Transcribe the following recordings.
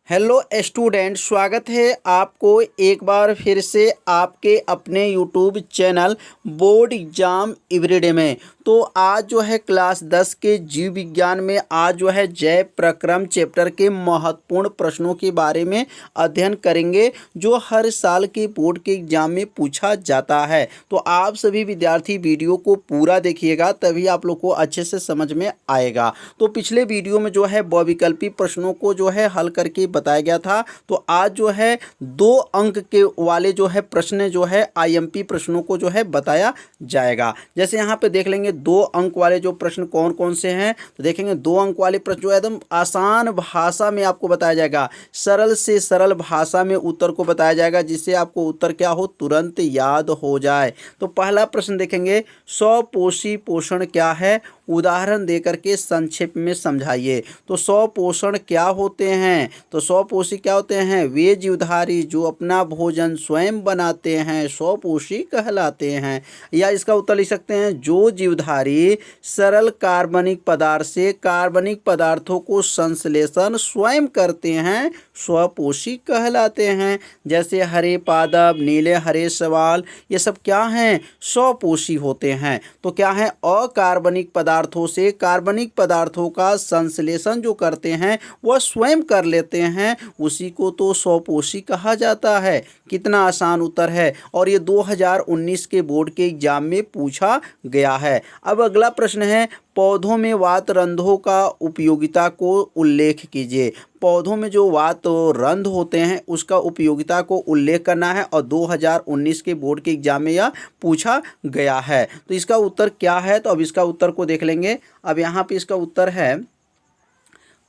Hello student, स्वागत है आपको एक बार फिर से आपके अपने YouTube channel board exam everyday में। तो आज जो है क्लास 10 के जीव विज्ञान में आज जो है जैव प्रक्रम चैप्टर के महत्वपूर्ण प्रश्नों के बारे में अध्ययन करेंगे जो हर साल के बोर्ड के एग्जाम में पूछा जाता है। तो आप सभी विद्यार्थी वीडियो को पूरा देखिएगा, तभी आप लोग को अच्छे से समझ में आएगा। तो पिछले वीडियो में जो है बहुविकल्पी प्रश्नों को जो है हल करके बताया गया था। तो आज जो है 2 अंक के वाले जो है प्रश्न जो है आईएमपी प्रश्नों को जो है बताया जाएगा। जैसे यहाँ पे देख लेंगे 2 अंक वाले जो प्रश्न कौन कौन से हैं। तो देखेंगे 2 अंक वाले प्रश्न जो एकदम आसान भाषा में आपको बताया जाएगा, सरल से सरल भाषा में उत्तर को बताया जाएगा, जिससे आपको उत्तर क्या हो तुरंत याद हो जाए। तो पहला प्रश्न देखेंगे, स्वपोषी पोषण क्या है, उदाहरण देकर के संक्षेप में समझाइए। तो स्वपोषण क्या होते हैं? तो स्वपोषी क्या होते हैं? वे जीवधारी जो अपना भोजन स्वयं बनाते हैं स्वपोषी कहलाते हैं। या इसका उत्तर लिख सकते हैं, जो जीवधारी सरल कार्बनिक पदार्थ से कार्बनिक पदार्थों को संश्लेषण स्वयं करते हैं स्वपोषी कहलाते हैं। जैसे हरे पादप, नीले हरे शैवाल, ये सब क्या हैं? स्वपोषी होते हैं। तो क्या है? अकार्बनिक पदार्थों से कार्बनिक पदार्थों का संश्लेषण जो करते हैं वह स्वयं कर लेते हैं, उसी को तो स्वपोषी कहा जाता है। कितना आसान उत्तर है, और ये 2019 के बोर्ड के एग्जाम में पूछा गया है। अब अगला प्रश्न है, पौधों में वातरंधों का उपयोगिता को उल्लेख कीजिए। पौधों में जो वातरंध होते हैं उसका उपयोगिता को उल्लेख करना है, और 2019 के बोर्ड के एग्जाम में यह पूछा गया है। तो इसका उत्तर क्या है? तो अब इसका उत्तर को देख लेंगे। अब यहाँ पे इसका उत्तर है,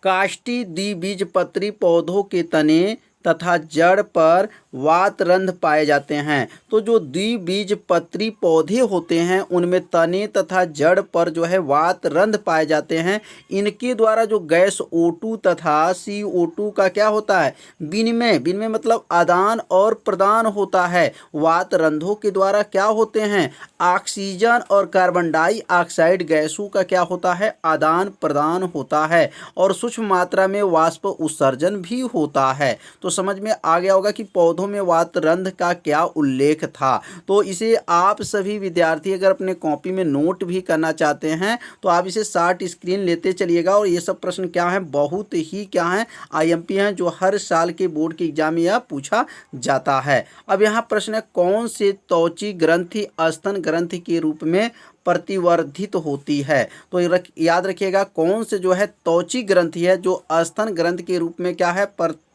काष्ठी द्विबीजपत्री पौधों के तने तथा जड़ पर वातरंध पाए जाते हैं। तो जो द्विबीजपत्री पौधे होते हैं उनमें तने तथा जड़ पर जो है वातरंध पाए जाते हैं। इनके द्वारा जो गैस O2 तथा CO2 का क्या होता है? विनिमय। विनिमय मतलब आदान और प्रदान होता है। वातरंधों के द्वारा क्या होते हैं? ऑक्सीजन और कार्बन डाइऑक्साइड गैसों का क्या होता है? आदान प्रदान होता है, और सूक्ष्म मात्रा में वाष्प उत्सर्जन भी होता है। तो समझ में आ गया होगा कि पौधों में वातरंध का क्या उल्लेख था। तो इसे आप सभी विद्यार्थी अगर अपने कॉपी में नोट भी करना चाहते हैं तो आप इसे शॉर्ट स्क्रीन लेते चलिएगा। और ये सब प्रश्न क्या है? बहुत ही क्या है? आईएमपी हैं, जो हर साल के बोर्ड के एग्जाम में यह पूछा जाता है। अब यहाँ प्रश्न है, कौन से त्वची ग्रंथि स्तन ग्रंथि के रूप में प्रतिवर्धित होती है? तो याद रखिएगा, कौन से जो है त्वची ग्रंथि है जो स्तन ग्रंथि के रूप में क्या है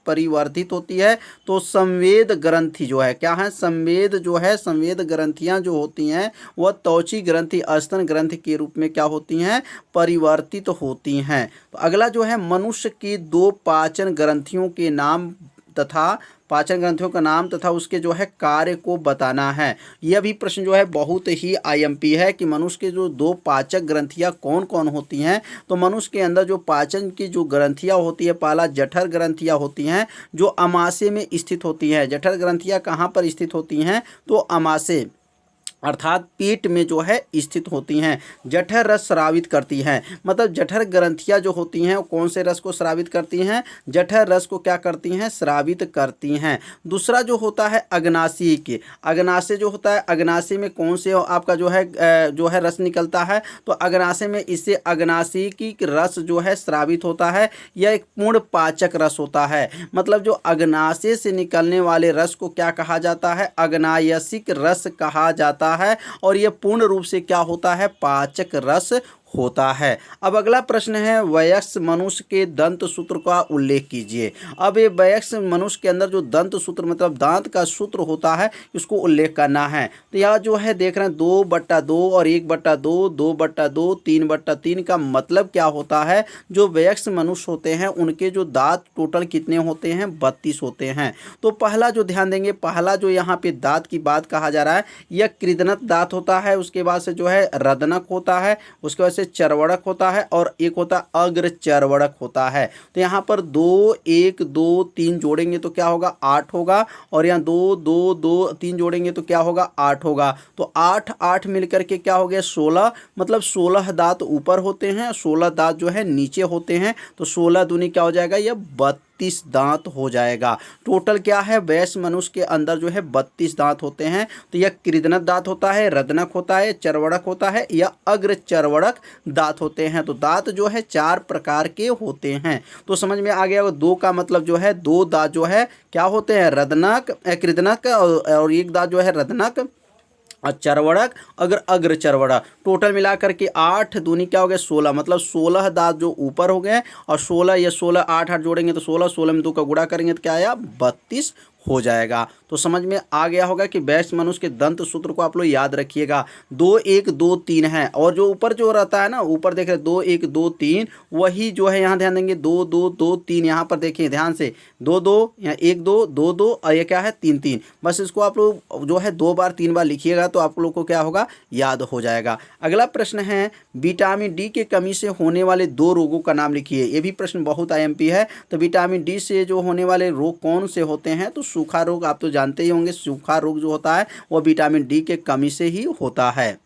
परिवर्धित होती है? तो संवेद ग्रंथि जो है क्या है? संवेद जो है, संवेद ग्रंथियां जो होती हैं वह त्वची ग्रंथि स्तन ग्रंथि के रूप में क्या होती हैं? परिवर्तित होती हैं। तो अगला जो है, मनुष्य की 2 पाचन ग्रंथियों के नाम तथा पाचन ग्रंथियों का नाम तथा उसके जो है कार्य को बताना है। यह भी प्रश्न जो है बहुत ही आईएमपी है कि मनुष्य के जो 2 पाचक ग्रंथियां कौन कौन होती हैं। तो मनुष्य के अंदर जो पाचन की जो ग्रंथियां होती है, पहला जठर ग्रंथियां होती हैं जो अमाशय में स्थित होती हैं। जठर ग्रंथियां कहाँ पर स्थित होती हैं? तो अमाशय अर्थात पेट में जो है स्थित होती हैं। जठर रस स्रावित करती हैं, मतलब जठर ग्रंथियां जो होती हैं वो कौन से रस को स्रावित करती हैं? जठर रस को क्या करती हैं? स्रावित करती हैं। दूसरा जो होता है अग्नाशय के, अग्नाशय जो होता है, अग्नाशय में कौन से आपका जो है रस निकलता है? तो अग्नाशय में इससे अग्नाशय की रस जो है स्रावित होता है। यह एक पूर्ण पाचक रस होता है, मतलब जो अग्नाशय से निकलने वाले रस को क्या कहा जाता है? अग्नायसिक रस कहा जाता है, और यह पूर्ण रूप से क्या होता है? पाचक रस होता है। अब अगला प्रश्न है, वयस्क मनुष्य के दंत सूत्र का उल्लेख कीजिए। अब ये वयस्क मनुष्य के अंदर जो दंत सूत्र मतलब दांत का सूत्र होता है इसको उल्लेख करना है। तो यह जो है देख रहे हैं 2/2 और 1/2, 2/2, 3/3 का मतलब क्या होता है? जो वयस्क मनुष्य होते हैं उनके जो दांत टोटल कितने होते हैं? 32 होते हैं। तो पहला जो ध्यान देंगे, पहला जो यहाँ पे दांत की बात कहा जा रहा है यह कृदंत दांत होता है। उसके बाद से जो है रदनक होता है, उसके बाद से चर्वणक होता है, और एक होता अग्र चर्वणक होता है। तो यहाँ पर 2 1 2 3 जोड़ेंगे तो क्या होगा? 8 होगा, और यहाँ 2 2 2 3 जोड़ेंगे तो क्या होगा? 8 होगा। तो 8 8 मिलकर के क्या हो गया? 16, मतलब 16 दांत ऊपर होते हैं, 16 दांत जो है नीचे होते हैं। तो 16 दूनी क्या हो जाएगा? यह 32 32 दांत हो जाएगा। टोटल क्या है, वयस्क मनुष्य के अंदर जो है 32 दांत होते हैं। तो यह कृदनक दांत होता है, रदनक होता है, चर्वणक होता है या अग्र चर्वणक दांत होते हैं। तो दांत जो है 4 प्रकार के होते हैं। तो समझ में आ गया, दो का मतलब जो है दो दांत जो है क्या होते हैं, रदनक कृदनक और एक दांत जो है रदनक चर्वणक अगर अग्र चर्वणक। टोटल मिलाकर के 8 दूनी क्या हो गया 16, मतलब 16 दांत जो ऊपर हो गए और 16 या 16 8 8 जोड़ेंगे तो 16, 16 में 2 का गुणा करेंगे तो क्या आया 32 हो जाएगा। तो समझ में आ गया होगा कि वयस्क मनुष्य के दंत सूत्र को आप लोग याद रखिएगा, 2 1 2 3 है। और जो ऊपर जो रहता है ना, ऊपर देख रहे 2 1 2 3, वही जो है यहाँ ध्यान देंगे 2 2 2 3, यहाँ पर देखिए ध्यान से 2 2 यहाँ 1 2 2 2 और ये क्या है 3 3। बस इसको आप लोग जो है 2 बार 3 बार लिखिएगा तो आप लोग को क्या होगा, याद हो जाएगा। अगला प्रश्न है, विटामिन डी की कमी से होने वाले 2 रोगों का नाम लिखिए। ये भी प्रश्न बहुत आईएमपी है। तो विटामिन डी से जो होने वाले रोग कौन से होते हैं, तो सूखा रोग आप तो जानते ही होंगे, सूखा रोग जो होता है वो विटामिन डी के कमी से ही होता है।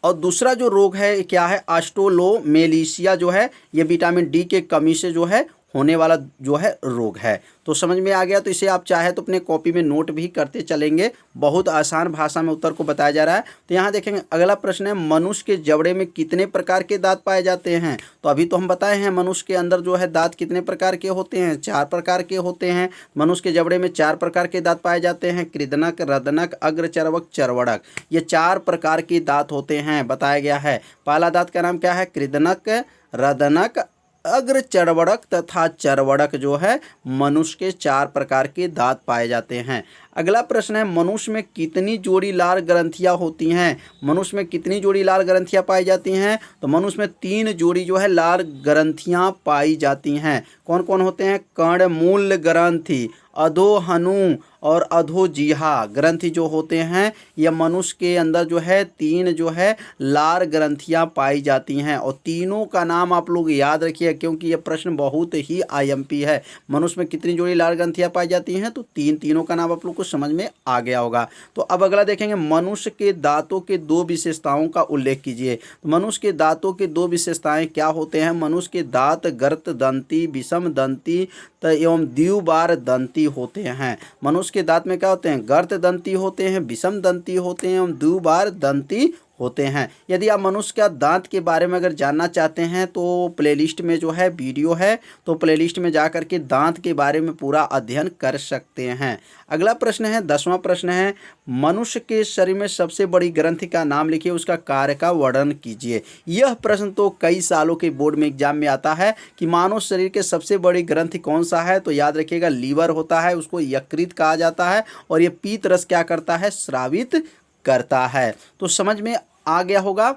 और दूसरा जो रोग है क्या है, ऑस्ट्रोलोमेलिशिया जो है, ये विटामिन डी के कमी से जो है होने वाला जो है रोग है। तो समझ में आ गया। तो इसे आप चाहे तो अपने कॉपी में नोट भी करते चलेंगे, बहुत आसान भाषा में उत्तर को बताया जा रहा है। तो यहाँ देखेंगे अगला प्रश्न है, मनुष्य के जबड़े में कितने प्रकार के दांत पाए जाते हैं। तो अभी तो हम बताए हैं मनुष्य के अंदर जो है दांत कितने प्रकार के होते हैं, 4 प्रकार के होते हैं। मनुष्य के जबड़े में 4 प्रकार के दांत पाए जाते हैं, कृदनक, रदनक, अग्रचर्वक, चर्वणक। ये 4 प्रकार के दांत होते हैं, बताया गया है। पहला दांत का नाम क्या है, कृदनक, रदनक, अग्र चर्वणक तथा चर्वणक जो है मनुष्य के 4 प्रकार के दांत पाए जाते हैं। अगला प्रश्न है, मनुष्य में कितनी जोड़ी लाल ग्रंथियां होती हैं। मनुष्य में कितनी जोड़ी लाल ग्रंथियां पाई जाती हैं। तो मनुष्य में 3 जोड़ी जो है लाल ग्रंथियां पाई जाती हैं। कौन कौन होते हैं, कर्णमूल ग्रंथि, अधोहनु और अधोजिह्वा ग्रंथि जो होते हैं, यह मनुष्य के अंदर जो है 3 जो है लाल ग्रंथियां पाई जाती हैं। और तीनों का नाम आप लोग याद रखिए क्योंकि यह प्रश्न बहुत ही आईएमपी है। मनुष्य में कितनी जोड़ी लाल ग्रंथियां पाई जाती हैं, तो तीनों का नाम आप लोग को समझ में आ गया होगा। तो अब अगला देखेंगे, मनुष्य के दांतों के 2 विशेषताओं का उल्लेख कीजिए। तो मनुष्य के दांतों के 2 विशेषताएं क्या होते हैं। मनुष्य के दांत गर्त दंती, विषम दंती एवं द्विबार दंती होते हैं। मनुष्य के दांत में क्या होते हैं, गर्त दंती होते हैं, विषम दंती होते हैं एवं द्विबार दंती होते हैं। यदि आप मनुष्य का दांत के बारे में अगर जानना चाहते हैं तो प्लेलिस्ट में जो है वीडियो है, तो प्लेलिस्ट में जा कर के दांत के बारे में पूरा अध्ययन कर सकते हैं। अगला प्रश्न है, 10वां प्रश्न है, मनुष्य के शरीर में सबसे बड़ी ग्रंथि का नाम लिखिए, उसका कार्य का वर्णन कीजिए। यह प्रश्न तो कई सालों के बोर्ड में एग्जाम में आता है कि मानव शरीर के सबसे बड़ी ग्रंथि कौन सा है। तो याद रखिएगा लीवर होता है, उसको यकृत कहा जाता है और ये पीत रस क्या करता है, स्रावित करता है। तो समझ में आ गया होगा।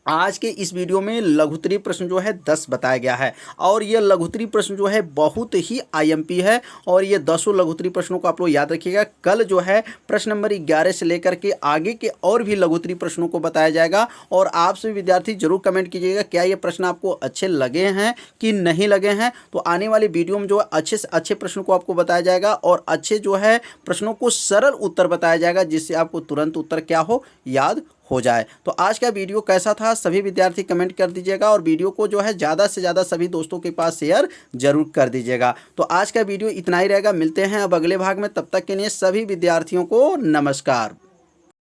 आज के इस वीडियो में लघुत्तरीय प्रश्न जो है 10 बताया गया है और ये लघुत्तरीय प्रश्न जो है बहुत ही आईएमपी है और ये 10 लघुत्तरीय प्रश्नों को आप लोग याद रखिएगा। कल जो है प्रश्न नंबर 11 से लेकर के आगे के और भी लघुत्तरीय प्रश्नों को बताया जाएगा। और आप सभी विद्यार्थी जरूर कमेंट कीजिएगा क्या ये प्रश्न आपको अच्छे लगे हैं कि नहीं लगे हैं। तो आने वाले वीडियो में जो अच्छे से अच्छे प्रश्नों को आपको बताया जाएगा और अच्छे जो है प्रश्नों को सरल उत्तर बताया जाएगा, जिससे आपको तुरंत उत्तर क्या हो, याद हो जाए। तो आज का वीडियो कैसा था सभी विद्यार्थी कमेंट कर दीजिएगा और वीडियो को जो है ज़्यादा से ज़्यादा सभी दोस्तों के पास शेयर जरूर कर दीजिएगा। तो आज का वीडियो इतना ही रहेगा, मिलते हैं अब अगले भाग में, तब तक के लिए सभी विद्यार्थियों को नमस्कार।